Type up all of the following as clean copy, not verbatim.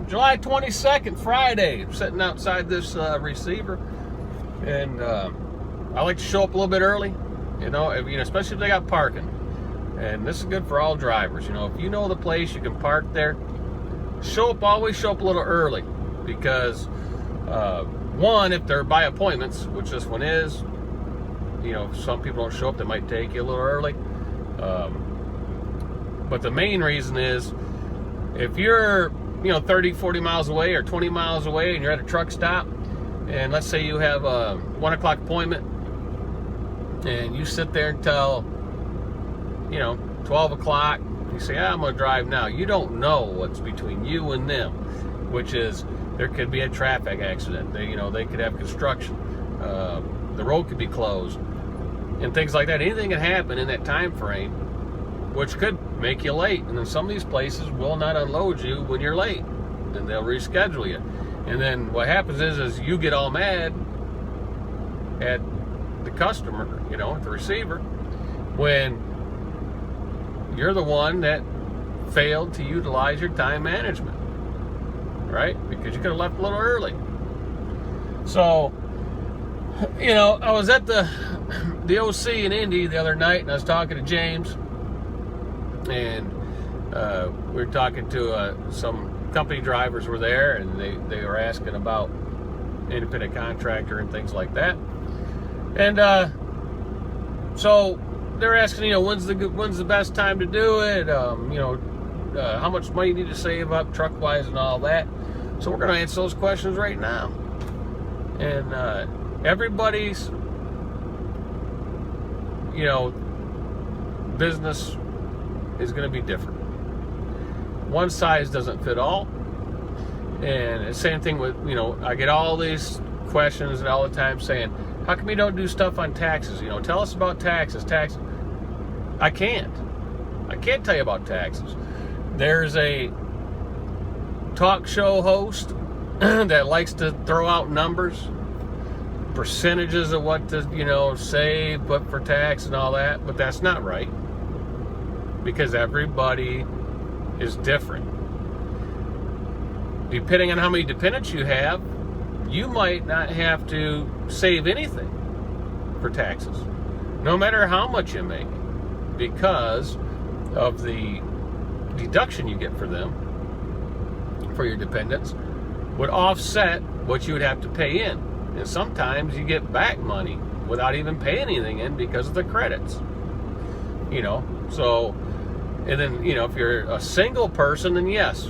July 22nd, Friday. I'm sitting outside this receiver, and I like to show up a little bit early, especially if they got parking. And this is good for all drivers. If you know the place, you can park there. Always show up a little early, because one, if they're by appointments, which this one is, some people don't show up, that might take you a little early. But the main reason is, if you're 30, 40 miles away or 20 miles away and you're at a truck stop, and let's say you have a 1 o'clock appointment, and you sit there until 12 o'clock, you say, I'm going to drive now. You don't know what's between you and them, which is there could be a traffic accident. They could have construction. The road could be closed and things like that. Anything can happen in that time frame, which could make you late. And then some of these places will not unload you when you're late, and they'll reschedule you. And then what happens is you get all mad at the customer, at the receiver, when you're the one that failed to utilize your time management, right? Because you could have left a little early. So, I was at the OC in Indy the other night, and I was talking to James, and we were talking to some company drivers were there, and they were asking about independent contractor and things like that. And so they're asking, when's the best time to do it? How much money you need to save up truck wise and all that. So we're going to answer those questions right now. And everybody's business is going to be different. One size doesn't fit all. And the same thing with, I get all these questions all the time saying, how come you don't do stuff on taxes? Tell us about taxes. I can't tell you about taxes. There's a talk show host that likes to throw out numbers, percentages of what to, save, put for tax and all that, but that's not right, because everybody is different. Depending on how many dependents you have, you might not have to save anything for taxes, no matter how much you make, because of the deduction you get for them, for your dependents, would offset what you would have to pay in. And sometimes you get back money without even paying anything in because of the credits. So, and then, if you're a single person, then yes,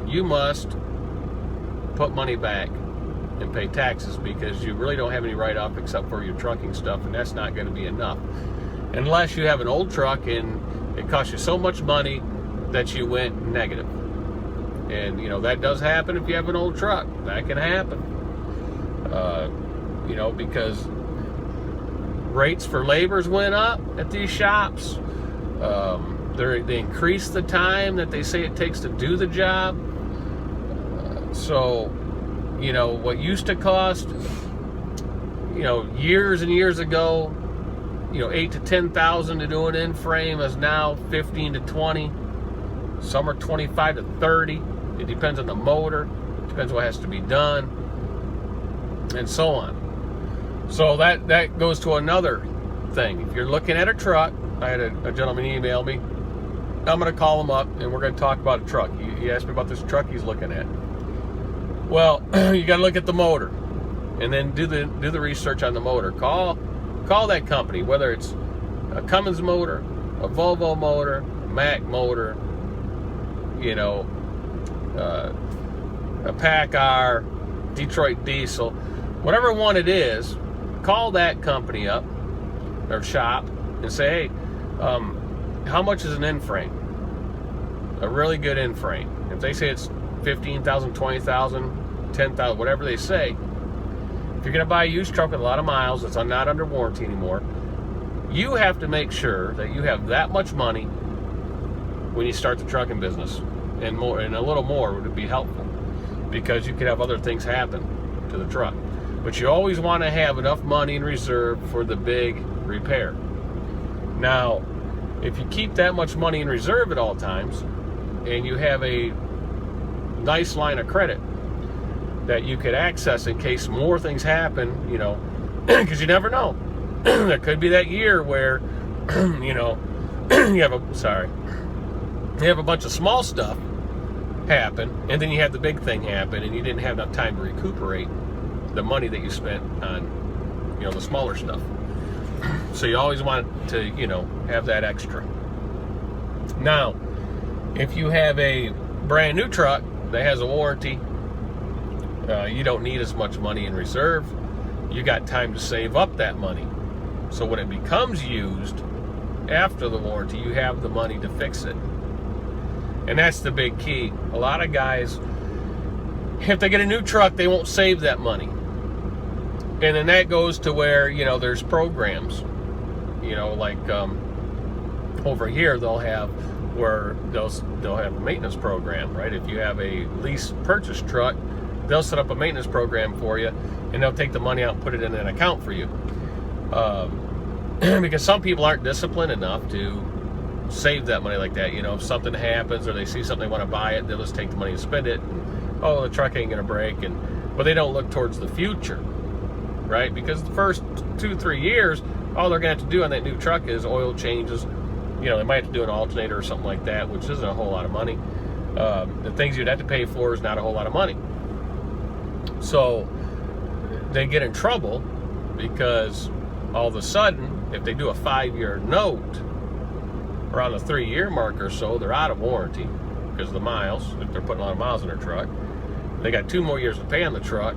you must put money back and pay taxes, because you really don't have any write-off except for your trucking stuff, and that's not going to be enough. Unless you have an old truck and it costs you so much money that you went negative. And, that does happen if you have an old truck. That can happen. Because rates for labors went up at these shops. They increased the time that they say it takes to do the job. So, what used to cost, years and years ago, $8,000 to $10,000 to do an in-frame is now $15,000 to $20,000. Some are $25,000 to $30,000. It depends on the motor. Depends what has to be done, and so on. So that goes to another thing. If you're looking at a truck, I had a gentleman email me. I'm going to call him up, and we're going to talk about a truck. He asked me about this truck he's looking at. Well, you got to look at the motor, and then do the research on the motor. Call that company, whether it's a Cummins motor, a Volvo motor, a Mack motor, a PACCAR, Detroit Diesel, whatever one it is. Call that company up or shop and say, hey, how much is an in-frame? A really good in-frame. If they say it's $15,000, $20,000, $10,000, whatever they say, if you're going to buy a used truck with a lot of miles that's not under warranty anymore, you have to make sure that you have that much money when you start the trucking business, and more, and a little more would be helpful, because you could have other things happen to the truck. But you always want to have enough money in reserve for the big repair. Now, if you keep that much money in reserve at all times, and you have a nice line of credit that you could access in case more things happen, you know, because you never know. There could be that year where, you know, you have a bunch of small stuff happen, and then you have the big thing happen, and you didn't have enough time to recuperate the money that you spent on, you know, the smaller stuff. So you always want to, you know, have that extra. Now, if you have a brand new truck that has a warranty, you don't need as much money in reserve. You got time to save up that money. So when it becomes used after the warranty, you have the money to fix it. And that's the big key. A lot of guys, if they get a new truck, they won't save that money. And then that goes to where, you know, there's programs, you know, like over here they'll have a maintenance program, right? If you have a lease purchase truck, they'll set up a maintenance program for you, and they'll take the money out and put it in an account for you. Because some people aren't disciplined enough to save that money like that. You know, if something happens or they see something they want to buy it, they'll just take the money and spend it. And, oh, the truck ain't gonna break, but they don't look towards the future, right? Because the first 2-3 years, all they're gonna have to do on that new truck is oil changes. You know, they might have to do an alternator or something like that, which isn't a whole lot of money. The things you'd have to pay for is not a whole lot of money. So they get in trouble because all of a sudden, if they do a 5-year note, around the 3-year mark or so, they're out of warranty because of the miles. If they're putting a lot of miles in their truck, they got 2 more years to pay on the truck.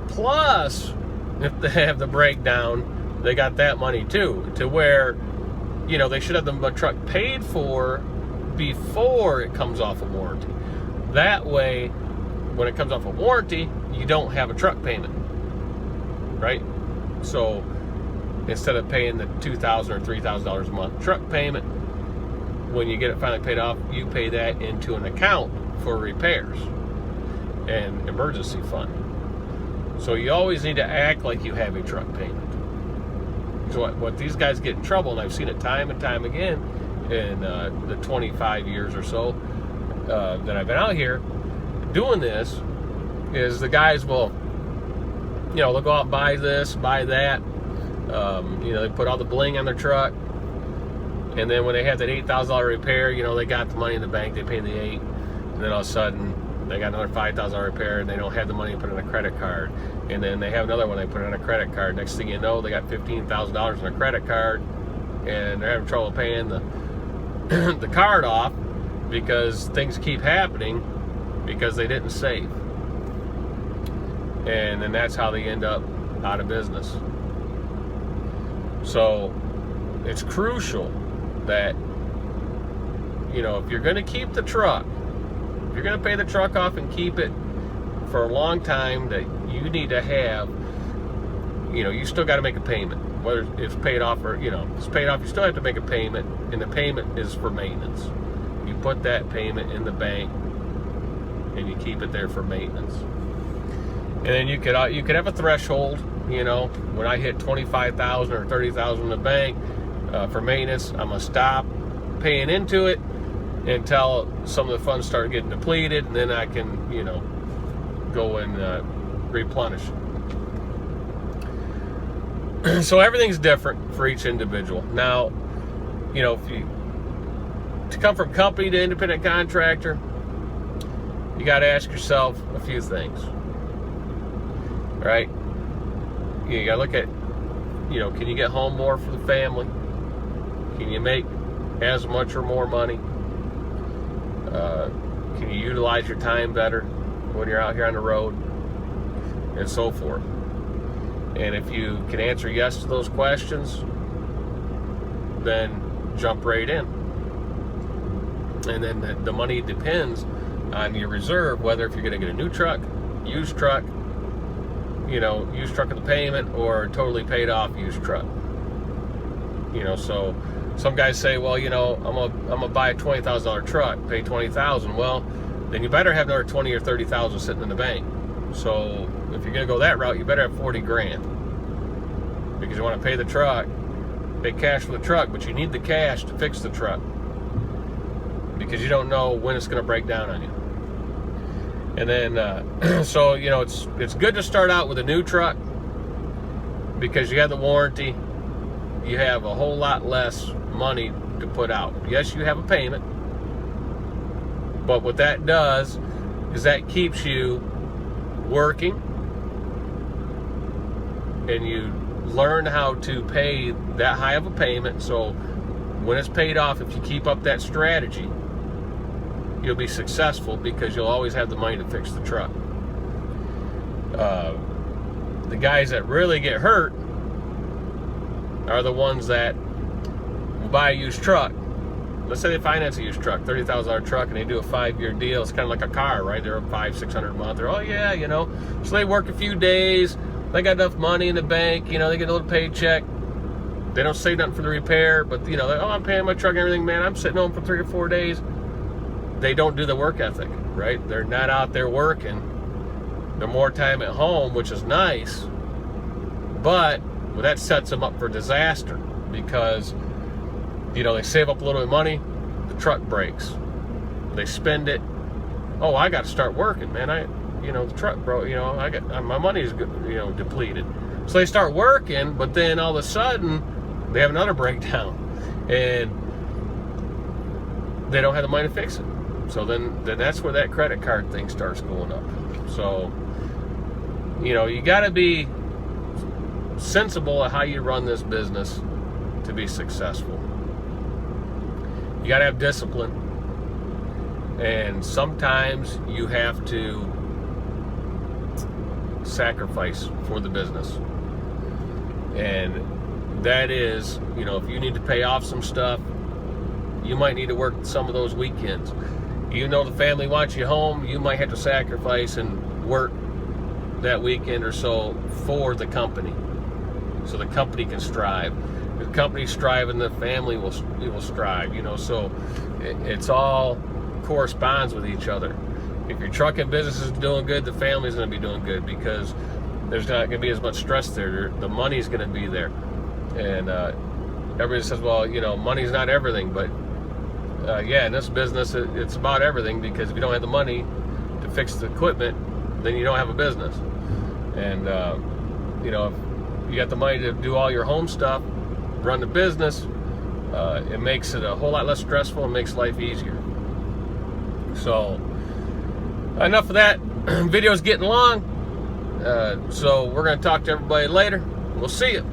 Plus, if they have the breakdown, they got that money too, to where, you know, they should have the truck paid for before it comes off of warranty. That way, when it comes off of warranty, you don't have a truck payment, right? So instead of paying the $2,000 or $3,000 a month truck payment, when you get it finally paid off, you pay that into an account for repairs and emergency fund. So you always need to act like you have a truck payment. So what these guys get in trouble, and I've seen it time and time again in the 25 years or so that I've been out here doing this, is the guys will, you know, they'll go out and buy this, buy that. You know, they put all the bling on their truck, and then when they have that $8,000 repair, you know, they got the money in the bank, they pay the $8,000, and then all of a sudden they got another $5,000 repair, and they don't have the money to put in a credit card, and then they have another one, they put it on a credit card. Next thing you know, they got $15,000 in a credit card, and they're having trouble paying the card off because things keep happening because they didn't save. And then that's how they end up out of business. So it's crucial that, you know, if you're going to keep the truck, if you're going to pay the truck off and keep it for a long time, that you need to have, you know, you still got to make a payment. Whether it's paid off or, you know, it's paid off, you still have to make a payment, and the payment is for maintenance. You put that payment in the bank and you keep it there for maintenance. And then you could have a threshold. You know, when I hit $25,000 or $30,000 in the bank for maintenance, I'm gonna stop paying into it until some of the funds start getting depleted, and then I can, you know, go and replenish. So everything's different for each individual. Now, you know, to come from company to independent contractor, you got to ask yourself a few things, right? You got to look at, you know, can you get home more for the family? Can you make as much or more money? Can you utilize your time better when you're out here on the road? And so forth. And if you can answer yes to those questions, then jump right in. And then the money depends on your reserve, whether if you're going to get a new truck, used truck, you know, used truck with a payment, or totally paid off used truck. You know, so some guys say, well, you know, I'm gonna buy a $20,000 truck, pay $20,000. Well, then you better have another $20,000 or $30,000 sitting in the bank. So if you're gonna go that route, you better have $40,000, because you want to pay the truck, pay cash for the truck, but you need the cash to fix the truck, because you don't know when it's going to break down on you. And then, so, you know, it's good to start out with a new truck because you have the warranty. You have a whole lot less money to put out. Yes, you have a payment, but what that does is that keeps you working, and you learn how to pay that high of a payment. So when it's paid off, if you keep up that strategy, you'll be successful because you'll always have the money to fix the truck. The guys that really get hurt are the ones that buy a used truck. Let's say they finance a used truck, $30,000 truck, and they do a 5-year deal. It's kind of like a car, right? They're $500-600 a month. They're, oh yeah, you know. So they work a few days. They got enough money in the bank. You know, they get a little paycheck. They don't say nothing for the repair, but you know, oh, I'm paying my truck and everything, man. I'm sitting home for 3 or 4 days. They don't do the work ethic, right? They're not out there working. They're more time at home, which is nice, but well, that sets them up for disaster because, you know, they save up a little bit of money, the truck breaks. They spend it. Oh, I got to start working, man. The truck broke. You know, my money's, you know, depleted. So they start working, but then all of a sudden they have another breakdown, and they don't have the money to fix it. So then that's where that credit card thing starts going up. So, you know, you got to be sensible at how you run this business to be successful. You got to have discipline, and sometimes you have to sacrifice for the business. And that is, you know, if you need to pay off some stuff, you might need to work some of those weekends. Even though the family wants you home, you might have to sacrifice and work that weekend or so for the company, so the company can strive. If the company's striving, the family will strive. You know, so it's all corresponds with each other. If your trucking business is doing good, the family's going to be doing good because there's not going to be as much stress there. The money's going to be there. And everybody says, well, you know, money's not everything, but yeah, in this business, it's about everything, because if you don't have the money to fix the equipment, then you don't have a business. And, you know, if you got the money to do all your home stuff, run the business, it makes it a whole lot less stressful and makes life easier. So, enough of that. Video's getting long, so we're going to talk to everybody later. We'll see you.